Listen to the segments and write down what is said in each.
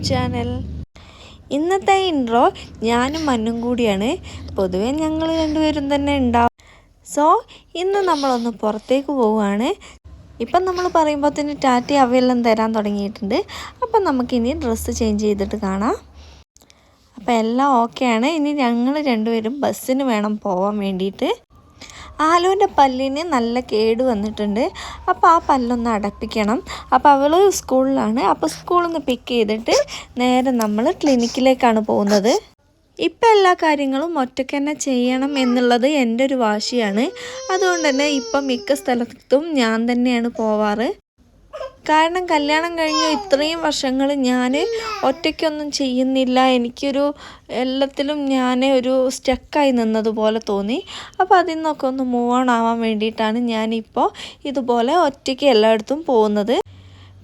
YouTube channel. ഇന്നത്തെ intro ഞാനും മന്നും കൂടിയാണ്. പൊതുവെ ഞങ്ങൾ രണ്ടുപേരും തന്നെ ഉണ്ടാവും. സോ ഇന്ന് നമ്മളൊന്ന് പുറത്തേക്ക് പോവുകയാണ്. ഇപ്പം നമ്മൾ പറയുമ്പോൾ തന്നെ ടാറ്റ അവയെല്ലാം തരാൻ തുടങ്ങിയിട്ടുണ്ട്. അപ്പം നമുക്കിനി ഡ്രസ്സ് ചേഞ്ച് ചെയ്തിട്ട് കാണാം. അപ്പം എല്ലാം ഓക്കെയാണ്. ഇനി ഞങ്ങൾ രണ്ടുപേരും ബസ്സിന് വേണം പോകാൻ വേണ്ടിയിട്ട്. ആലുവിൻ്റെ പല്ലിന് നല്ല കേട് വന്നിട്ടുണ്ട്. അപ്പോൾ ആ പല്ലൊന്ന് അടപ്പിക്കണം. അപ്പോൾ അവൾ സ്കൂളിലാണ്. അപ്പോൾ സ്കൂളിൽ നിന്ന് പിക്ക് ചെയ്തിട്ട് നേരെ നമ്മൾ ക്ലിനിക്കിലേക്കാണ് പോകുന്നത്. ഇപ്പം എല്ലാ കാര്യങ്ങളും ഒറ്റയ്ക്ക് തന്നെ ചെയ്യണം എന്നുള്ളത് എൻ്റെ ഒരു വാശിയാണ്. അതുകൊണ്ട് തന്നെ ഇപ്പം മിക്ക സ്ഥലത്തും ഞാൻ തന്നെയാണ് പോവാറ്. കാരണം കല്യാണം കഴിഞ്ഞ ഇത്രയും വർഷങ്ങൾ ഞാൻ ഒറ്റയ്ക്കൊന്നും ചെയ്യുന്നില്ല. എനിക്കൊരു എല്ലാത്തിലും ഞാൻ ഒരു സ്റ്റക്കായി നിന്നതുപോലെ തോന്നി. അപ്പോൾ അതിൽ നിന്നൊക്കെ ഒന്ന് മൂവ് ഓൺ ആവാൻ വേണ്ടിയിട്ടാണ് ഞാനിപ്പോൾ ഇതുപോലെ ഒറ്റയ്ക്ക് എല്ലായിടത്തും പോകുന്നത്.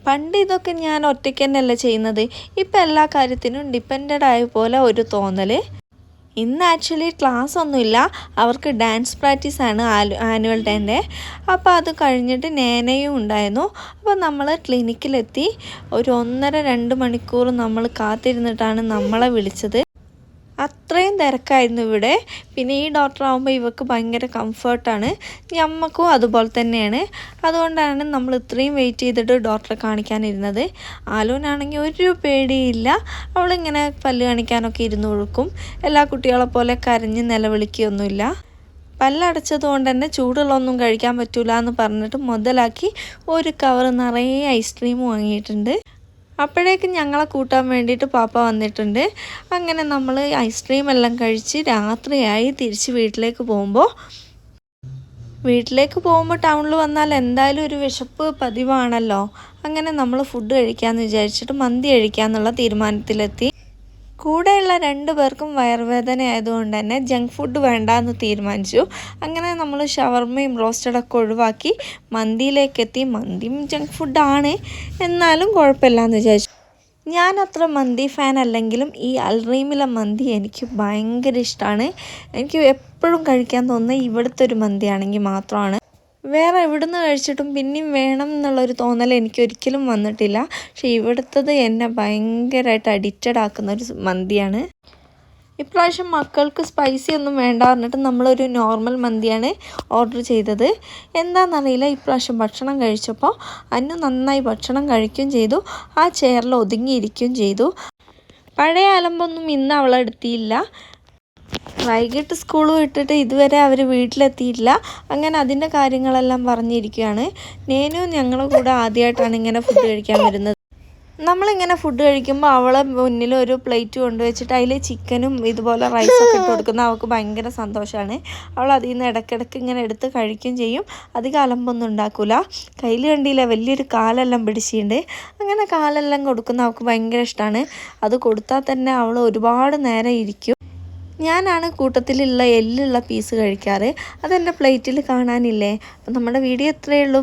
പണ്ട് ഇതൊക്കെ ഞാൻ ഒറ്റയ്ക്ക് തന്നെയല്ല ചെയ്യുന്നത്. ഇപ്പം എല്ലാ കാര്യത്തിനും ഡിപ്പെൻഡഡ് ആയ പോലെ ഒരു തോന്നൽ. ഇന്ന് ആക്ച്വലി ക്ലാസ് ഒന്നുമില്ല. അവർക്ക് ഡാൻസ് പ്രാക്ടീസാണ് ആനുവൽ ഡേൻ്റെ. അപ്പോൾ അത് കഴിഞ്ഞിട്ട് നേനയും ഉണ്ടായിരുന്നു. അപ്പോൾ നമ്മൾ ക്ലിനിക്കിലെത്തി. ഒരു 1.5-2 മണിക്കൂർ നമ്മൾ കാത്തിരുന്നിട്ടാണ് നമ്മളെ വിളിച്ചത്. അത്രയും തിരക്കായിരുന്നു ഇവിടെ. പിന്നെ ഈ ഡോക്ടർ ആകുമ്പോൾ ഇവർക്ക് ഭയങ്കര കംഫർട്ടാണ്. ഞമ്മക്കും അതുപോലെ തന്നെയാണ്. അതുകൊണ്ടാണ് നമ്മൾ ഇത്രയും വെയിറ്റ് ചെയ്തിട്ട് ഡോക്ടറെ കാണിക്കാനിരുന്നത്. ആലുവിനാണെങ്കിൽ ഒരു പേടിയില്ല. അവളിങ്ങനെ പല്ല് കാണിക്കാനൊക്കെ ഇരുന്ന് കൊടുക്കും. എല്ലാ കുട്ടികളെ പോലെ കരഞ്ഞ് നിലവിളിക്കുകയൊന്നുമില്ല. പല്ലടച്ചതുകൊണ്ട് തന്നെ ചൂടുള്ളൊന്നും കഴിക്കാൻ പറ്റില്ല എന്ന് പറഞ്ഞിട്ട് മുതലാക്കി ഒരു കവർ നിറയെ ഐസ്ക്രീം വാങ്ങിയിട്ടുണ്ട്. അപ്പോഴേക്കും ഞങ്ങളെ കൂട്ടാൻ വേണ്ടിയിട്ട് പാപ്പ വന്നിട്ടുണ്ട്. അങ്ങനെ നമ്മൾ ഐസ്ക്രീം എല്ലാം കഴിച്ച് രാത്രിയായി. തിരിച്ച് വീട്ടിലേക്ക് പോകുമ്പോൾ ടൗണിൽ വന്നാൽ എന്തായാലും ഒരു വിശപ്പ് പതിവാണല്ലോ. അങ്ങനെ നമ്മൾ ഫുഡ് കഴിക്കാമെന്ന് വിചാരിച്ചിട്ട് മന്തി കഴിക്കാമെന്നുള്ള തീരുമാനത്തിലെത്തി. കൂടെയുള്ള 2 പേർക്കും വയറുവേദന ആയതുകൊണ്ട് തന്നെ ജങ്ക് ഫുഡ് വേണ്ടാന്ന് തീരുമാനിച്ചു. അങ്ങനെ നമ്മൾ ഷവർമയും റോസ്റ്റഡൊക്കെ ഒഴിവാക്കി മന്തിയിലേക്കെത്തി. മന്തിയും ജങ്ക് ഫുഡാണ്, എന്നാലും കുഴപ്പമില്ലാന്ന് വിചാരിച്ചു. ഞാൻ അത്ര മന്തി ഫാൻ അല്ലെങ്കിലും ഈ അൽറീമിലെ മന്തി എനിക്ക് ഭയങ്കര ഇഷ്ടമാണ്. എനിക്ക് എപ്പോഴും കഴിക്കാൻ തോന്നുന്നത് ഇവിടുത്തെ ഒരു മന്തിയാണെങ്കിൽ മാത്രമാണ്. വേറെ എവിടുന്ന് കഴിച്ചിട്ടും പിന്നെയും വേണം എന്നുള്ളൊരു തോന്നൽ എനിക്കൊരിക്കലും വന്നിട്ടില്ല. പക്ഷേ ഇവിടുത്തത് എന്നെ ഭയങ്കരമായിട്ട് അഡിക്റ്റഡ് ആക്കുന്നൊരു മന്തിയാണ്. ഇപ്രാവശ്യം മക്കൾക്ക് സ്പൈസി ഒന്നും വേണ്ട പറഞ്ഞിട്ട് നമ്മളൊരു നോർമൽ മന്തിയാണ് ഓർഡർ ചെയ്തത്. എന്താണെന്നറിയില്ല, ഇപ്രാവശ്യം ഭക്ഷണം കഴിച്ചപ്പോൾ അന്നു നന്നായി ഭക്ഷണം കഴിക്കുകയും ചെയ്തു. ആ ചെയറിൽ ഒതുങ്ങിയിരിക്കുകയും ചെയ്തു. പഴയ അലമ്പൊന്നും ഇന്ന് അവളെടുത്തിയില്ല. വൈകിട്ട് സ്കൂൾ വിട്ടിട്ട് ഇതുവരെ അവർ വീട്ടിലെത്തിയിട്ടില്ല. അങ്ങനെ അതിൻ്റെ കാര്യങ്ങളെല്ലാം പറഞ്ഞിരിക്കുകയാണ്. നേനും ഞങ്ങളുടെ കൂടെ ആദ്യമായിട്ടാണ് ഇങ്ങനെ ഫുഡ് കഴിക്കാൻ വരുന്നത്. നമ്മളിങ്ങനെ ഫുഡ് കഴിക്കുമ്പോൾ അവളെ മുന്നിൽ ഒരു പ്ലേറ്റ് കൊണ്ടുവച്ചിട്ട് അതിൽ ചിക്കനും ഇതുപോലെ റൈസൊക്കെ ഇട്ട് കൊടുക്കുന്ന അവൾക്ക് ഭയങ്കര സന്തോഷമാണ്. അവൾ അതിൽ നിന്ന് ഇടയ്ക്കിടയ്ക്ക് ഇങ്ങനെ എടുത്ത് കഴിക്കുകയും ചെയ്യും. അധികം അലമ്പൊന്നും ഉണ്ടാക്കില്ല. കയ്യിൽ കണ്ടില്ല വലിയൊരു കാലെല്ലാം പിടിച്ചിട്ടുണ്ട്. അങ്ങനെ കാലെല്ലാം കൊടുക്കുന്ന അവൾക്ക് ഭയങ്കര ഇഷ്ടമാണ്. അത് കൊടുത്താൽ തന്നെ അവൾ ഒരുപാട് നേരം ഇരിക്കും. ഞാനാണ് കൂട്ടത്തിലുള്ള എല്ലുള്ള പീസ് കഴിക്കാറ്. അതെൻ്റെ പ്ലേറ്റിൽ കാണാനില്ലേ. അപ്പം നമ്മുടെ വീഡിയോ ഇത്രയേ ഉള്ളൂ.